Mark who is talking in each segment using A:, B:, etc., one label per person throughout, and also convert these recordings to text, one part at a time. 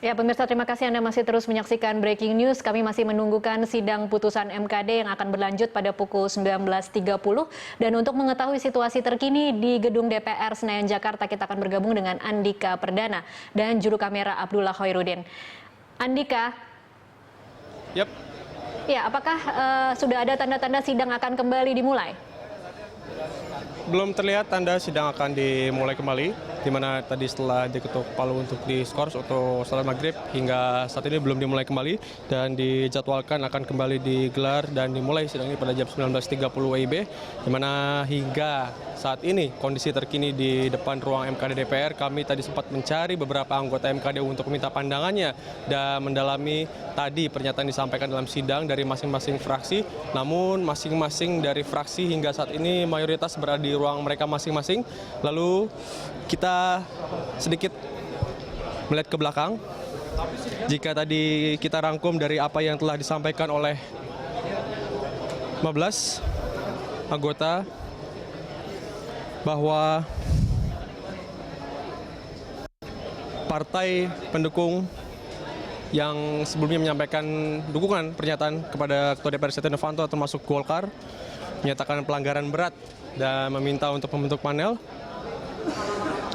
A: Ya, pemirsa, terima kasih Anda masih terus menyaksikan Breaking News. Kami masih menunggukan sidang putusan MKD yang akan berlanjut pada pukul 19.30. Dan untuk mengetahui situasi terkini di Gedung DPR Senayan, Jakarta, kita akan bergabung dengan Andika Perdana dan juru kamera Abdullah Khairuddin. Andika.
B: Yap.
A: Ya, apakah sudah ada tanda-tanda sidang akan kembali dimulai?
B: Belum terlihat tanda sidang akan dimulai kembali, di mana tadi setelah diketuk palu untuk diskors atau salat maghrib, hingga saat ini belum dimulai kembali dan dijadwalkan akan kembali digelar dan dimulai sidang ini pada jam 19.30 WIB, di mana hingga saat ini kondisi terkini di depan ruang MKD DPR, kami tadi sempat mencari beberapa anggota MKD untuk meminta pandangannya dan mendalami tadi pernyataan disampaikan dalam sidang dari masing-masing fraksi, namun masing-masing dari fraksi hingga saat ini mayoritas berada di ruang mereka masing-masing. Lalu kita sedikit melihat ke belakang. Jika tadi kita rangkum dari apa yang telah disampaikan oleh 15 anggota, bahwa partai pendukung yang sebelumnya menyampaikan dukungan pernyataan kepada Ketua DPR Setia Novanto termasuk Golkar menyatakan pelanggaran berat dan meminta untuk membentuk panel.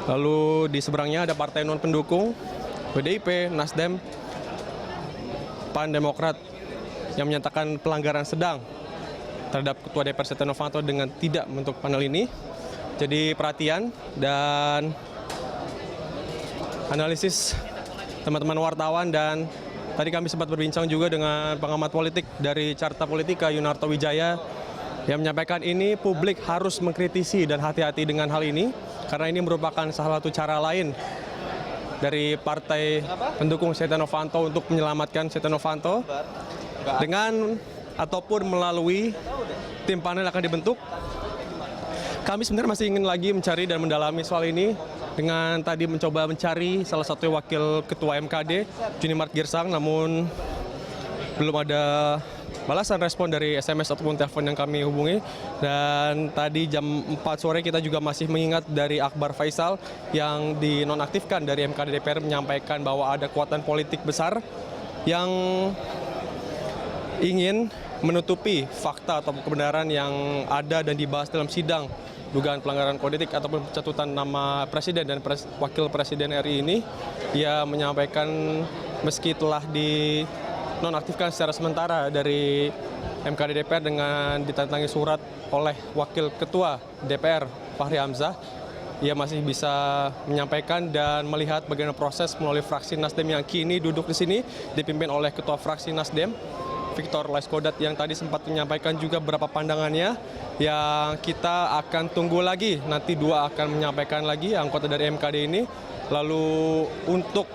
B: Lalu di seberangnya ada partai non pendukung, PDIP, Nasdem, PAN, Demokrat yang menyatakan pelanggaran sedang terhadap Ketua DPR Setia Novanto dengan tidak membentuk panel ini. Jadi perhatian dan analisis teman-teman wartawan, dan tadi kami sempat berbincang juga dengan pengamat politik dari Carta Politika Yunarto Wijaya yang menyampaikan ini publik harus mengkritisi dan hati-hati dengan hal ini karena ini merupakan salah satu cara lain dari partai pendukung Setia Novanto untuk menyelamatkan Setia Novanto dengan ataupun melalui tim panel yang akan dibentuk. Kami sebenarnya masih ingin lagi mencari dan mendalami soal ini dengan tadi mencoba mencari salah satu wakil ketua MKD, Junimart Girsang, namun belum ada balasan respon dari SMS ataupun telepon yang kami hubungi. Dan tadi jam 4 sore kita juga masih mengingat dari Akbar Faisal yang dinonaktifkan dari MKD DPR menyampaikan bahwa ada kekuatan politik besar yang ingin menutupi fakta atau kebenaran yang ada dan dibahas dalam sidang dugaan pelanggaran kode etik ataupun pencatutan nama presiden dan wakil presiden RI ini. Ia menyampaikan meski telah dinonaktifkan secara sementara dari MKD DPR dengan ditantangi surat oleh wakil ketua DPR Fahri Hamzah, ia masih bisa menyampaikan dan melihat bagaimana proses melalui fraksi Nasdem yang kini duduk di sini dipimpin oleh ketua fraksi Nasdem Victor Laiskodat yang tadi sempat menyampaikan juga beberapa pandangannya yang kita akan tunggu lagi. Nanti dua akan menyampaikan lagi anggota dari MKD ini. Lalu untuk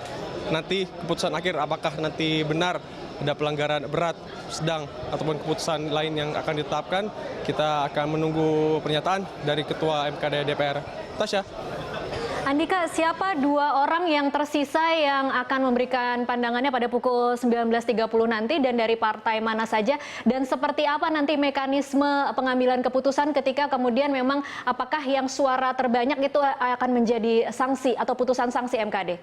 B: nanti keputusan akhir apakah nanti benar ada pelanggaran berat, sedang ataupun keputusan lain yang akan ditetapkan, kita akan menunggu pernyataan dari Ketua MKD DPR. Tasya.
A: Andika, siapa dua orang yang tersisa yang akan memberikan pandangannya pada pukul 19.30 nanti dan dari partai mana saja? Dan seperti apa nanti mekanisme pengambilan keputusan ketika kemudian memang apakah yang suara terbanyak itu akan menjadi sanksi atau putusan sanksi MKD?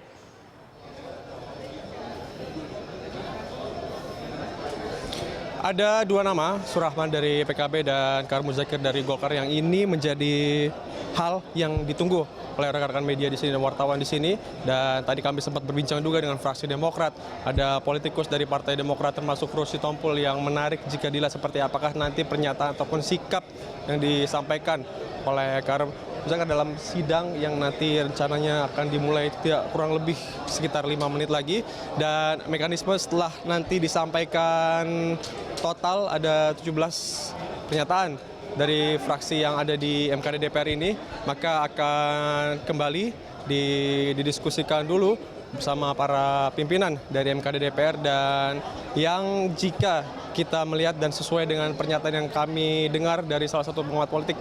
B: Ada dua nama, Surahman dari PKB dan Karim Muzakir dari Golkar, yang ini menjadi hal yang ditunggu oleh rekan-rekan media di sini dan wartawan di sini. Dan tadi kami sempat berbincang juga dengan fraksi Demokrat. Ada politikus dari Partai Demokrat termasuk Rusdi Tompul yang menarik jika dilihat seperti apakah nanti pernyataan ataupun sikap yang disampaikan oleh Karim Muzakir dalam sidang yang nanti rencananya akan dimulai kurang lebih sekitar 5 menit lagi. Dan mekanisme setelah nanti disampaikan total ada 17 pernyataan dari fraksi yang ada di MKD DPR ini, maka akan kembali didiskusikan dulu bersama para pimpinan dari MKD DPR. Dan yang jika kita melihat dan sesuai dengan pernyataan yang kami dengar dari salah satu pengamat politik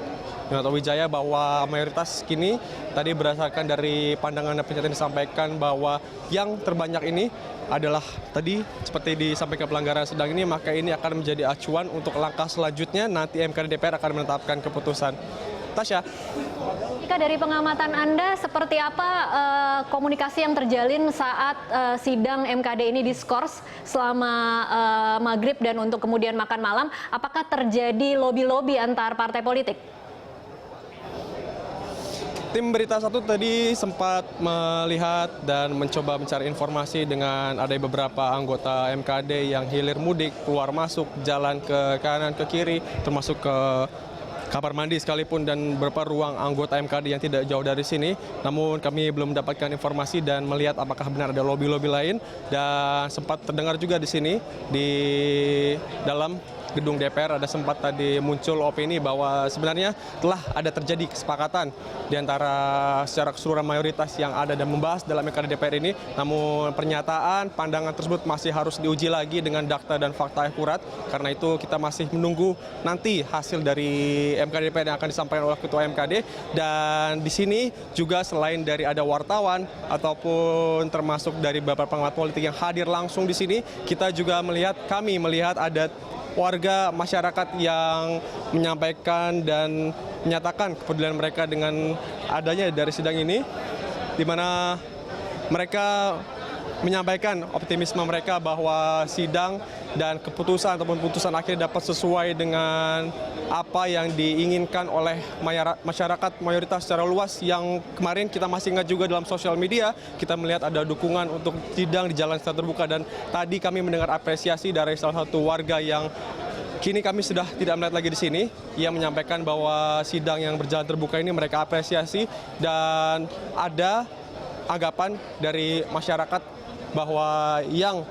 B: Yunarto Wijaya, bahwa mayoritas kini tadi berdasarkan dari pandangan dan pernyataan disampaikan bahwa yang terbanyak ini adalah tadi seperti disampaikan pelanggaran sedang ini, maka ini akan menjadi acuan untuk langkah selanjutnya nanti MKD DPR akan menetapkan keputusan. Tasya.
A: Jika dari pengamatan Anda, seperti apa komunikasi yang terjalin saat sidang MKD ini diskors selama maghrib dan untuk kemudian makan malam? Apakah terjadi lobby-lobby antar partai politik?
B: Tim Berita Satu tadi sempat melihat dan mencoba mencari informasi dengan ada beberapa anggota MKD yang hilir mudik, keluar masuk, jalan ke kanan, ke kiri, termasuk ke kamar mandi sekalipun dan beberapa ruang anggota MKD yang tidak jauh dari sini. Namun kami belum mendapatkan informasi dan melihat apakah benar ada lobby-lobby lain. Dan sempat terdengar juga di sini, di dalam gedung DPR ada sempat tadi muncul opini bahwa sebenarnya telah ada terjadi kesepakatan di antara secara keseluruhan mayoritas yang ada dan membahas dalam MKD DPR ini. Namun pernyataan pandangan tersebut masih harus diuji lagi dengan data dan fakta akurat. Karena itu kita masih menunggu nanti hasil dari MKD DPR yang akan disampaikan oleh Ketua MKD. Dan di sini juga selain dari ada wartawan ataupun termasuk dari beberapa pengamat politik yang hadir langsung di sini, kita juga kami melihat ada warga masyarakat yang menyampaikan dan menyatakan kepedulian mereka dengan adanya dari sidang ini, di mana mereka menyampaikan optimisme mereka bahwa sidang dan keputusan ataupun putusan akhir dapat sesuai dengan apa yang diinginkan oleh masyarakat mayoritas secara luas. Yang kemarin kita masih ingat juga dalam sosial media, kita melihat ada dukungan untuk sidang di jalan secara terbuka. Dan tadi kami mendengar apresiasi dari salah satu warga yang kini kami sudah tidak melihat lagi di sini. Ia menyampaikan bahwa sidang yang berjalan terbuka ini mereka apresiasi dan ada anggapan dari masyarakat bahwa yang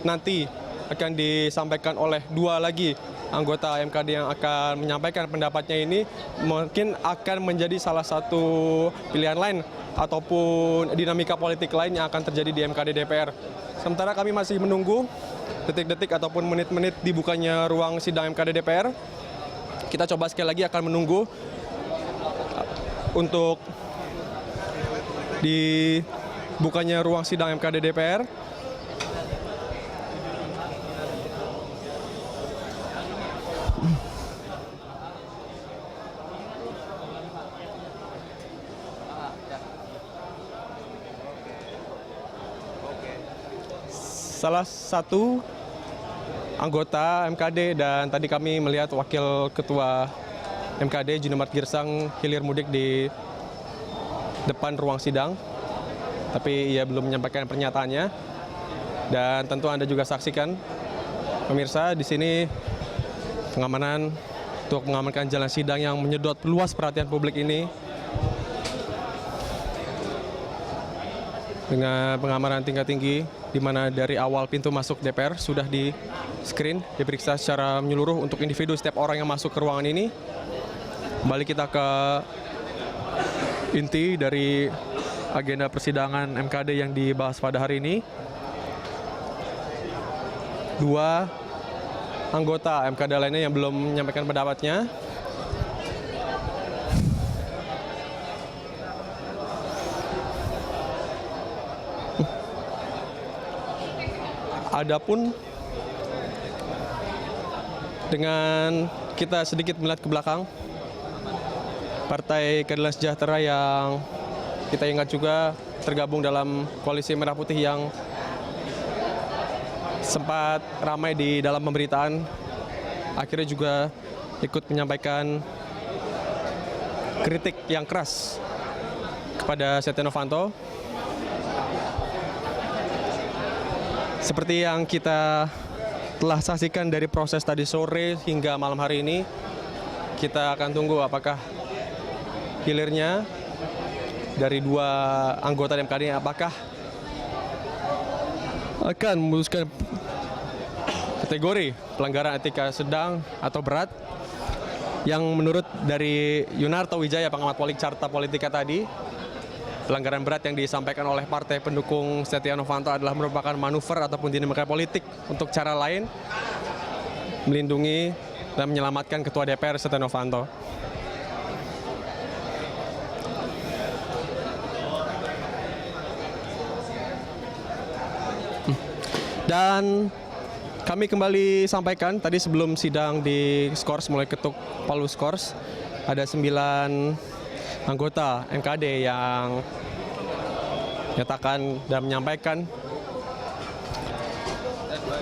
B: nanti akan disampaikan oleh dua lagi anggota MKD yang akan menyampaikan pendapatnya ini mungkin akan menjadi salah satu pilihan lain ataupun dinamika politik lain yang akan terjadi di MKD DPR. Sementara kami masih menunggu detik-detik ataupun menit-menit dibukanya ruang sidang MKD DPR. Kita coba sekali lagi akan menunggu untuk dibukanya ruang sidang MKD DPR. Salah satu anggota MKD dan tadi kami melihat Wakil Ketua MKD Junimart Girsang hilir mudik di depan ruang sidang, tapi ia belum menyampaikan pernyataannya. Dan tentu Anda juga saksikan, pemirsa, di sini pengamanan untuk mengamankan jalan sidang yang menyedot luas perhatian publik ini dengan pengamanan tingkat tinggi, di mana dari awal pintu masuk DPR sudah di-screen, diperiksa secara menyeluruh untuk individu setiap orang yang masuk ke ruangan ini. Kembali kita ke inti dari agenda persidangan MKD yang dibahas pada hari ini. Dua anggota MKD lainnya yang belum menyampaikan pendapatnya. Adapun dengan kita sedikit melihat ke belakang, Partai Keadilan Sejahtera yang kita ingat juga tergabung dalam koalisi Merah Putih yang sempat ramai di dalam pemberitaan, akhirnya juga ikut menyampaikan kritik yang keras kepada Setia Novanto. Seperti yang kita telah saksikan dari proses tadi sore hingga malam hari ini, kita akan tunggu apakah hilirnya dari dua anggota MKD apakah akan memutuskan kategori pelanggaran etika sedang atau berat, yang menurut dari Yunarto Wijaya, pengamat politik carta politika tadi, pelanggaran berat yang disampaikan oleh partai pendukung Setia Novanto adalah merupakan manuver ataupun dinamika politik untuk cara lain melindungi dan menyelamatkan Ketua DPR Setia Novanto. Dan kami kembali sampaikan tadi sebelum sidang di skors mulai ketuk palu skors, ada 9 anggota MKD yang menyatakan dan menyampaikan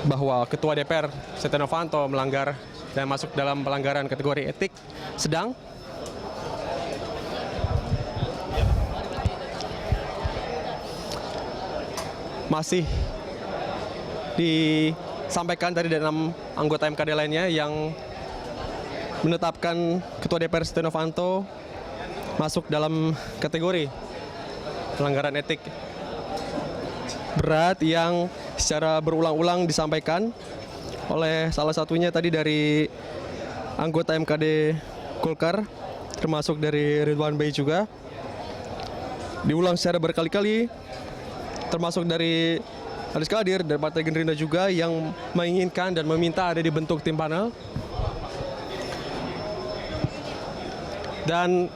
B: bahwa Ketua DPR Setia Novanto melanggar dan masuk dalam pelanggaran kategori etik sedang. Masih disampaikan tadi dari 6 anggota MKD lainnya yang menetapkan Ketua DPR Setia Novanto masuk dalam kategori pelanggaran etik berat yang secara berulang-ulang disampaikan oleh salah satunya tadi dari anggota MKD Golkar, termasuk dari Ridwan Bey juga. Diulang secara berkali-kali, termasuk dari Haris Kadir dari Partai Gerindra juga yang menginginkan dan meminta ada dibentuk tim panel. Dan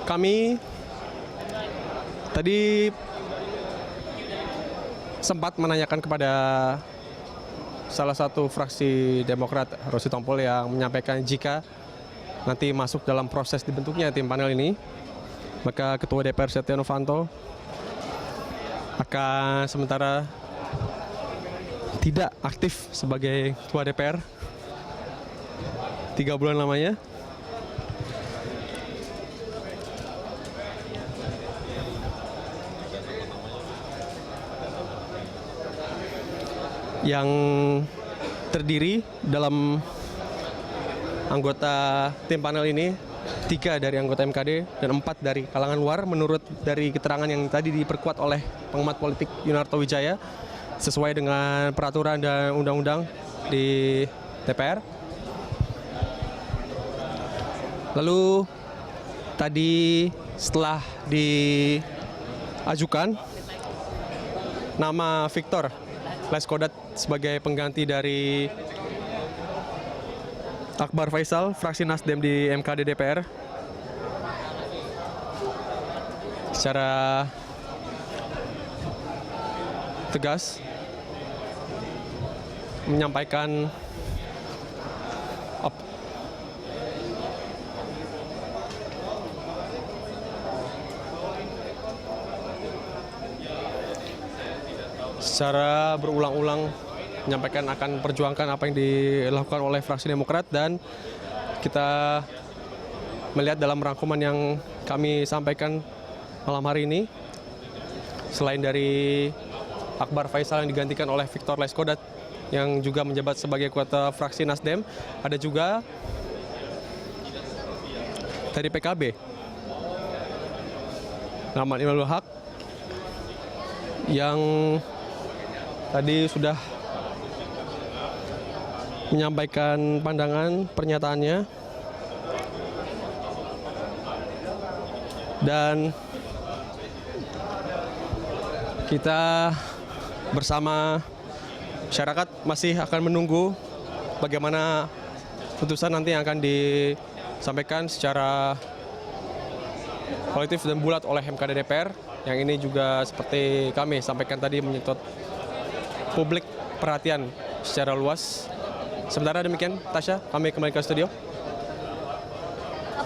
B: kami tadi sempat menanyakan kepada salah satu fraksi Demokrat, Rosi Tompul, yang menyampaikan jika nanti masuk dalam proses dibentuknya tim panel ini, maka Ketua DPR Setia Novanto akan sementara tidak aktif sebagai Ketua DPR 3 bulan lamanya. Yang terdiri dalam anggota tim panel ini 3 dari anggota MKD dan 4 dari kalangan luar, menurut dari keterangan yang tadi diperkuat oleh pengamat politik Yunarto Wijaya sesuai dengan peraturan dan undang-undang di DPR. Lalu tadi setelah diajukan nama Victor Leskodat sebagai pengganti dari Akbar Faisal, fraksi Nasdem di MKD DPR, secara tegas menyampaikan secara berulang-ulang menyampaikan akan perjuangkan apa yang dilakukan oleh fraksi Demokrat, dan kita melihat dalam rangkuman yang kami sampaikan malam hari ini, selain dari Akbar Faisal yang digantikan oleh Victor Leskodat yang juga menjabat sebagai ketua fraksi Nasdem, ada juga dari PKB Rahmat Imanul Haq yang tadi sudah menyampaikan pandangan pernyataannya, dan kita bersama masyarakat masih akan menunggu bagaimana putusan nanti yang akan disampaikan secara kolektif dan bulat oleh MKD DPR, yang ini juga seperti kami sampaikan tadi menyedot publik perhatian secara luas. Sementara demikian, Tasya, kami kembali ke studio.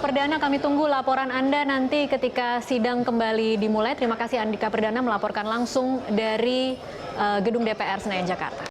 A: Perdana, kami tunggu laporan Anda nanti ketika sidang kembali dimulai. Terima kasih Andika Perdana melaporkan langsung dari Gedung DPR Senayan, Jakarta.